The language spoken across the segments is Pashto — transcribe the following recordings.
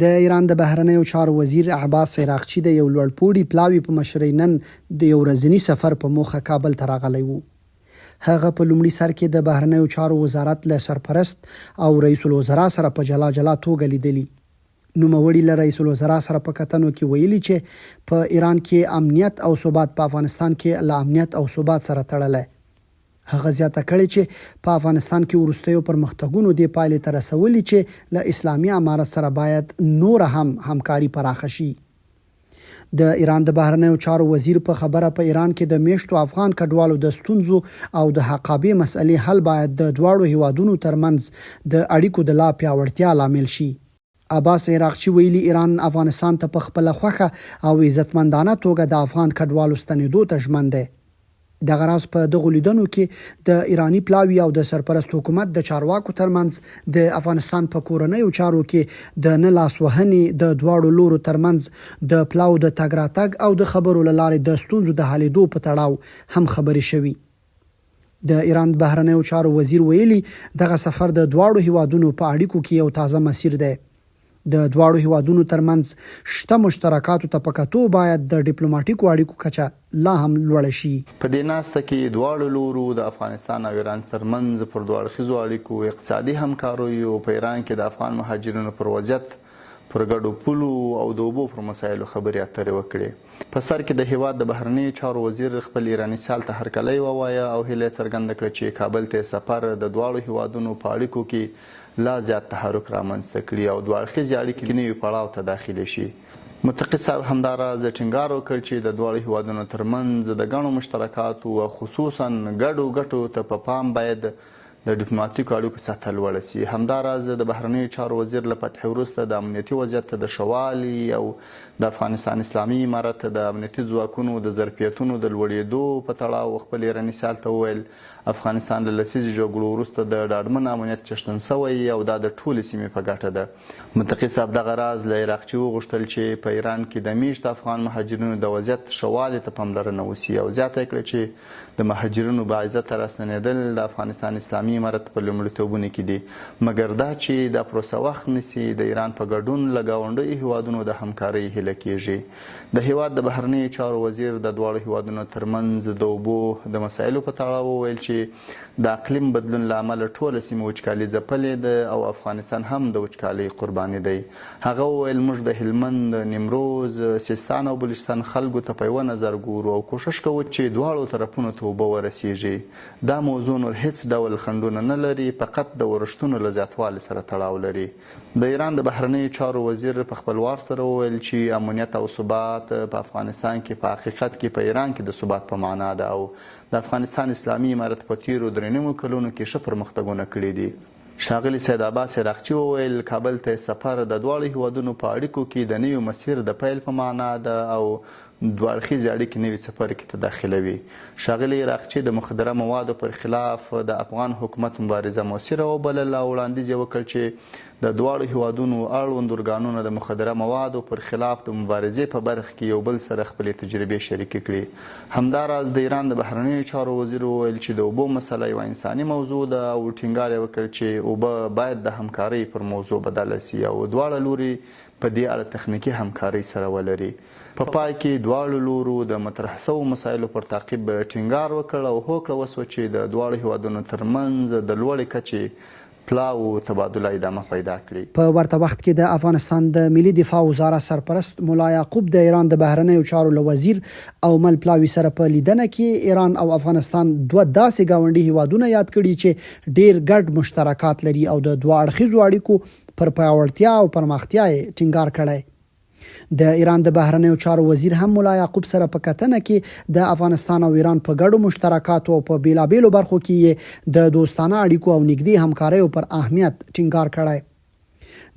د ایران د بهرنیو چارو وزیر عباس عراقچي د یو لوړپوړي پلاوي په مشرۍ نن د یو ورځني سفر په موخه کابل ته راغلی و. هغه په لومړي سر کې د بهرنیو چارو وزارت له سرپرست او رئیس الوزرا سره په جلا جلا توګه لیدلي. نوموړي له رئیس الوزرا سره په کتنو کې ویلي چې په ایران کې امنیت او ثبات په افغانستان کې له امنیت او ثبات سره تړلی. هغه زیاته کړې چې په افغانستان کې وروستیو پرمختګونو دې پایلې ته رسولي چې له اسلامي امارت سره باید نور هم همکاري پراخه شي. د ایران د بهرنیو چارو وزیر په خبره په ایران کې د میشتو افغان کډوالو د ستونزو او د حقابې مسئلې حل باید د دواړو هیوادونو ترمنځ د اړیکو د لا پیاوړتیا لامل شي. عباس عراقچي ویلي ایران افغانستان ته په خپله خوښه او عزتمندانه توګه د افغان کډوالو ستنېدو ته ژمن دی. دغه راز په دغو لیدنو کې د ایرانی پلاوي او د سرپرست حکومت د چارواکو ترمنځ د افغانستان په کورنیو چارو کې د نه لاسوهنې د دواړو لورو ترمنځ د پلاو د تګ راتګ او د خبرو له لارې د ستونزو د حلېدو په تړاو هم خبرې شوي. د ایران بهرنیو چارو وزیر ویلي دغه سفر د دواړو هیوادونو په اړیکو کې یو تازه مسیر دی. د دواړو هیوادونو ترمنځ شته مشترکاتو ته په کتو باید د ډیپلوماټیکو اړیکو کچه لا هم لوړه شي. په دې ناسته کې دواړو لورو د افغانستان او ایران ترمنځ پر دوه اړخیزو اړیکو، اقتصادي همکاریو، په ایران کې د افغان مهاجرینو پر وضعیت، پر ګډو پولو او د اوبو پر مسایلو خبرې اترې وکړې. په سر کې د هیواد د بهرنیو چارو وزیر خپل ایراني سیال ته هرکلی ووایه او هیله څرګنده کړه چې کابل ته سفر د دواړو هیوادونو په اړیکو کې لا زیات تحرک رامنځته کړي او دوه اړخیزې اړیکې نوي پړاو ته داخلي شي. متقي صاحب همداراز ټینګار وکړ چې د دواړو هیوادونو ترمنځ د ګڼو مشترکاتو او خصوصا ګډو ګټو ته په پام باید د ډیپلوماټیکو اړیکو سطحه لوړه سي. همداراز د بهرنیو چارو وزیر له فتح وروسته د امنیتي وضعیت د ښه والي او د افغانستان اسلامي امارت د امنیتي ځواکونو د ظرفیتونو د لوړېدو په تړاو خپل ایراني سیال ته وویل افغانستان له لسیزې جګړو وروسته د ډاډمن امنیت څښتن سوی او دا د ټولې سیمې په ګټه ده. متقي صاحب دغه راز له عراقچي وغوښتل چې په ایران کې د میشت افغان مهاجرینو د وضعیت ښه والي ته پاملرنه وسي او زیاته کړه چې د مهاجرینو باعزته راستنېدل د افغانستان اسلامي امارت په لومړیتوبونو کې دي، مګر دا چې دا پروسه وخت نیسي د ایران په ګډون له ګاونډیو هیوادونو د همکارۍ هیله کیږي. د هیواد د بهرنیو چارو وزیر د دواړو هیوادونو ترمنځ د اوبو د مسایلو په تړاو وویل چې د اقلیم بدلون له امله ټوله سیمه وچکالي ځپلې ده او افغانستان هم د وچکالۍ قرباني دی. هغه وویل موږ د هلمند، نیمروز، سیستان او بلوچستان خلکو ته په یوه نظر ګورو او کوشش کوو چې دواړو طرفونو ته اوبه ورسیږي. دا موضوع نور هیڅ ډول خنډونه نه لري، فقط د ورښتونو له زیاتوالي سره تړاو لري. د ایران د بهرنیو چارو وزیر په خپلوار سره وویل چې امنیت او ثبات په افغانستان کې په حقیقت کې په ایران کې د ثبات په معنا ده او د افغانستان اسلامي امارت په تیرو 3 کلونو کې ښه پرمختګونه کړي دي. ښاغلي سید عباس عراقچي وویل کابل ته سفر د دواړو هیوادونو په اړیکو کې د نوي مسیر د پیل په معنا ده او دوه اړخیزې اړیکې نوي څپرکي ته داخلوي. ښاغلي عراقچي د مخدره موادو پر خلاف د افغان حکومت مبارزه موثره وبلله او وړاندیز یې وکړ چې د دواړو هیوادونو اړوند ارګانونه د مخدره موادو پر خلاف د مبارزې په برخه کې یو بل سره خپلې تجربې شریکې کړي. همداراز د ایران د بهرنیو چارو وزیر وویل چې د اوبو مسله یوه انساني موضوع ده او ټینګار یې وکړ چې اوبه باید د همکارۍ پر موضوع بدله سي او دواړه لوري په دې اړه تخنیکي همکارۍ سره ولري. په پای کې دواړو لورو د مطرح شوو مسایلو پر تعقیب ټینګار وکړ او هوکړه وسوه چې د دواړو هیوادونو ترمنځ د لوړې کچې پلاو تبادله ادامه پیدا کړي. په ورته وخت کې د افغانستان د ملي دفاع وزارت سرپرست ملا یعقوب د ایران د بهرنیو چارو له وزیر او مل پلاوي سره په لیدنه کې ایران او افغانستان دوه داسې ګاونډي هیوادونه یاد کړي چې ډیر ګډ مشترکات لري او د دوه اړخیزو اړیکو پر پیاوړتیا او پرمختیا یې ټینګار کړی. د ایران د بهرنیو چارو وزیر هم ملا یعقوب سره په کتنه کې د افغانستان او ایران په ګډو مشترکاتو او په بیلابیلو برخو کې د دوستانه اړیکو او نږدې همکاریو پر اهمیت ټینګار کړی.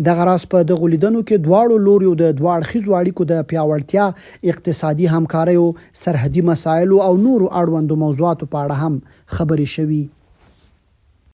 دغه راز په دغو لیدنو کې دواړو لوریو د دوه اړخیزو اړیکو د پیاوړتیا، اقتصادي همکاریو، سرحدي مسایلو او نورو اړوندو موضوعاتو په اړه هم خبرې شوي.